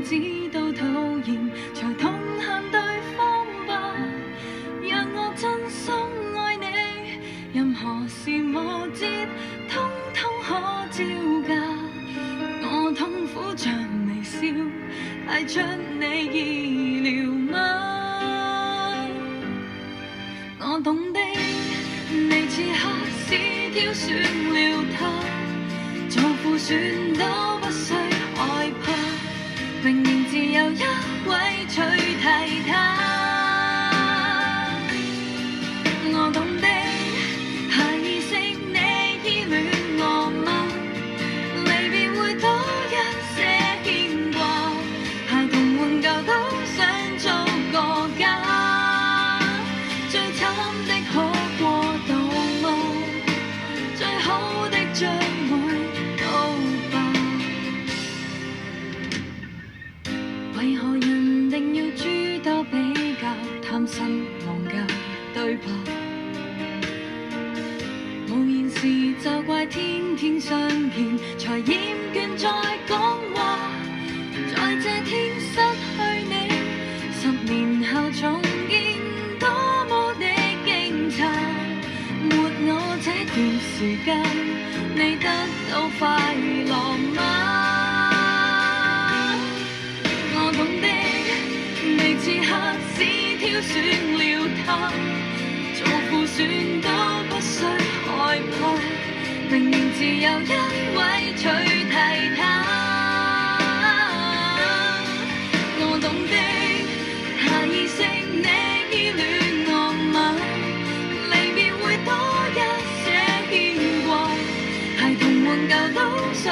面子都討厭，才痛恨對方吧。讓我真心愛你，任何事磨折，通通可招架。我痛苦像微笑，太出你意料嗎？我懂的，你此刻是挑選了他，做副選都不需害怕，明明自有一位取替他。我懂的，下意識你依戀我嗎？離別會多一些牽掛，孩童換舊都想做個家，最慘的可過渡嗎？最好的將會都吧。為何人定要諸多比較，貪新忘舊對吧？無言時就怪天天相見，才厭倦再講話。在這天失去你，10年後重見多麼的驚詫。沒我這段時間，你得到快樂嗎？我懂的，你此刻是挑選了他，做副選都不需害怕，明明自有一位取替他。我懂的，下意識你依戀我嗎？離別會多一些牽掛，孩童換舊都想